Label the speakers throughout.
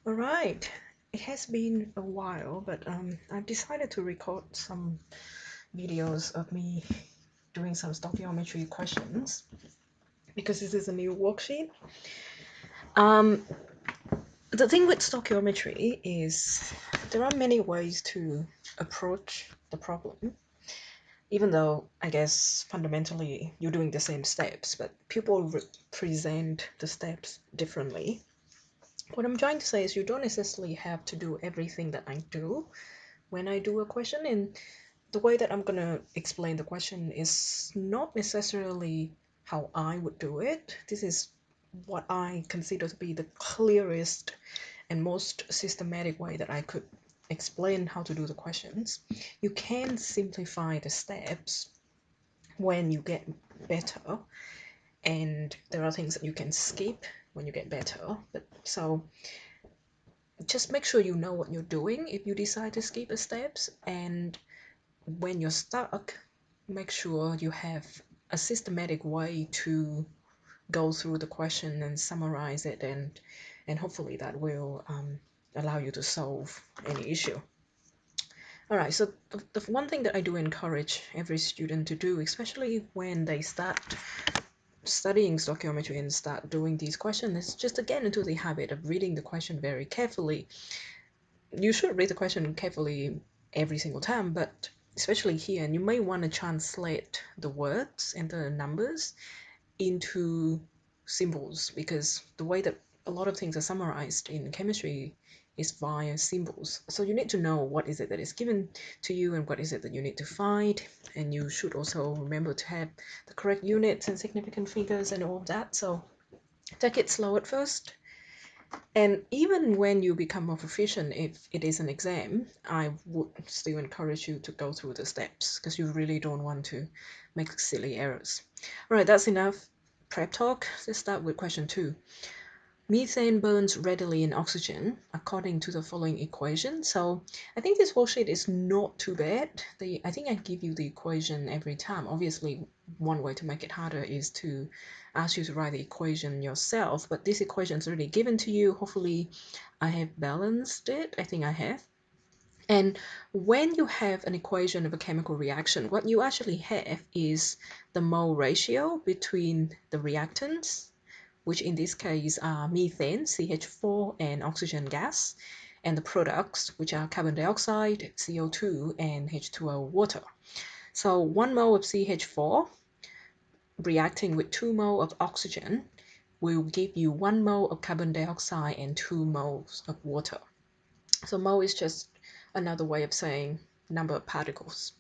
Speaker 1: All right. It has been a while, but I've decided to record some videos of me doing some stoichiometry questions because this is a new worksheet. Um, the thing with stoichiometry is there are many ways to approach the problem, even though I guess fundamentally you're doing the same steps, but people present the steps differently. What I'm trying to say is you don't necessarily have to do everything that I do when I do a question, and the way that I'm gonna explain the question is not necessarily how I would do it. This is what I consider to be the clearest and most systematic way that I could explain how to do the questions. You can simplify the steps when you get better, and there are things that you can skip when you get better. But so just make sure you know what you're doing if you decide to skip the steps, and when you're stuck, make sure you have a systematic way to go through the question and summarize it, and hopefully that will allow you to solve any issue. All right, so the one thing that I do encourage every student to do, especially when they start studying stoichiometry and start doing these questions, is just to get into the habit of reading the question very carefully. You should read the question carefully every single time, but especially here, and you may want to translate the words and the numbers into symbols, because the way that a lot of things are summarized in chemistry is via symbols. So you need to know what is it that is given to you and what is it that you need to find, and you should also remember to have the correct units and significant figures and all of that. So take it slow at first, and even when you become more proficient, if it is an exam, I would still encourage you to go through the steps because you really don't want to make silly errors. All right, that's enough prep talk. Let's start with question 2. Methane burns readily in oxygen according to the following equation. So I think this worksheet is not too bad. I think I give you the equation every time. Obviously, one way to make it harder is to ask you to write the equation yourself, but this equation is already given to you. Hopefully I have balanced it. I think I have. And when you have an equation of a chemical reaction, what you actually have is the mole ratio between the reactants, which in this case are methane, CH4, and oxygen gas, and the products, which are carbon dioxide, CO2, and H2O water. So 1 mole of CH4 reacting with 2 mole of oxygen will give you 1 mole of carbon dioxide and 2 moles of water. So mole is just another way of saying number of particles.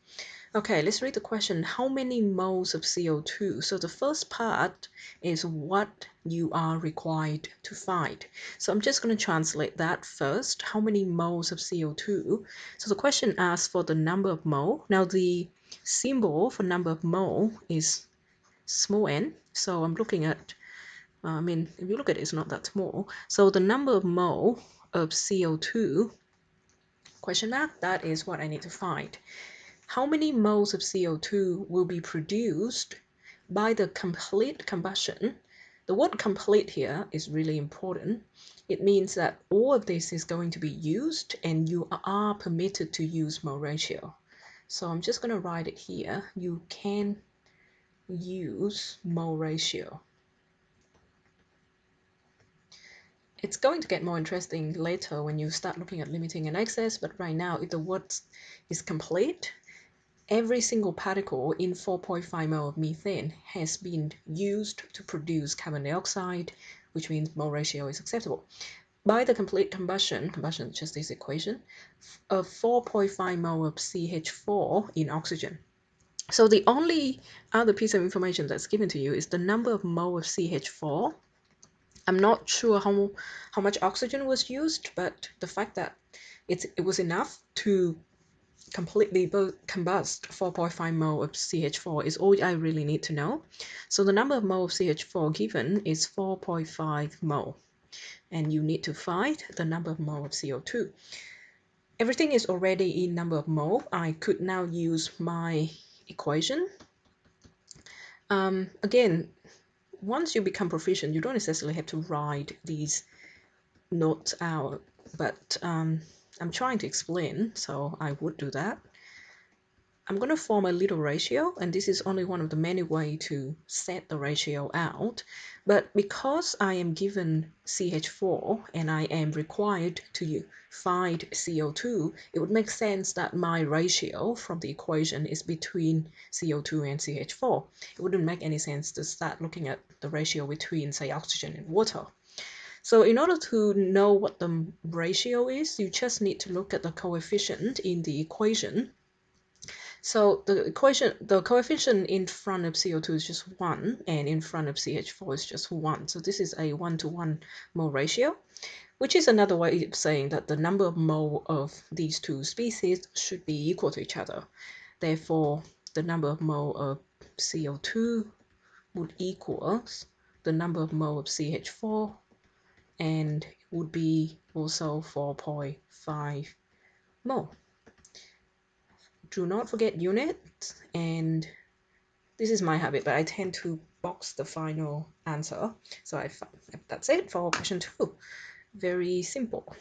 Speaker 1: Okay, let's read the question. How many moles of CO2? So the first part is what you are required to find. So I'm just going to translate that first. How many moles of CO2? So the question asks for the number of mole. Now the symbol for number of mole is small n. So I'm looking at, if you look at it, it's not that small. So the number of mole of CO2, question mark, that is what I need to find. How many moles of CO2 will be produced by the complete combustion? The word complete here is really important. It means that all of this is going to be used and you are permitted to use mole ratio. So I'm just going to write it here. You can use mole ratio. It's going to get more interesting later when you start looking at limiting and excess, but right now if the word is complete, every single particle in 4.5 mole of methane has been used to produce carbon dioxide, which means mole ratio is acceptable. By the complete combustion is just this equation, of 4.5 mole of CH4 in oxygen. So the only other piece of information that's given to you is the number of mole of CH4. I'm not sure how much oxygen was used, but the fact that it was enough to completely combust 4.5 mole of CH4 is all I really need to know. So the number of mole of CH4 given is 4.5 mole, and you need to find the number of mole of CO2. Everything is already in number of mole. I could now use my equation. Again, once you become proficient, you don't necessarily have to write these notes out but I'm trying to explain, so I would do that. I'm going to form a little ratio, and this is only one of the many ways to set the ratio out. But because I am given CH4 and I am required to find CO2, it would make sense that my ratio from the equation is between CO2 and CH4. It wouldn't make any sense to start looking at the ratio between, say, oxygen and water. So in order to know what the ratio is, you just need to look at the coefficient in the equation. So the coefficient in front of CO2 is just 1, and in front of CH4 is just 1. So this is a 1-to-1 mole ratio, which is another way of saying that the number of mole of these two species should be equal to each other. Therefore, the number of mole of CO2 would equal the number of mole of CH4, and would be also 4.5 mole. Do not forget units, and this is my habit, but I tend to box the final answer. So that's it for question 2. Very simple.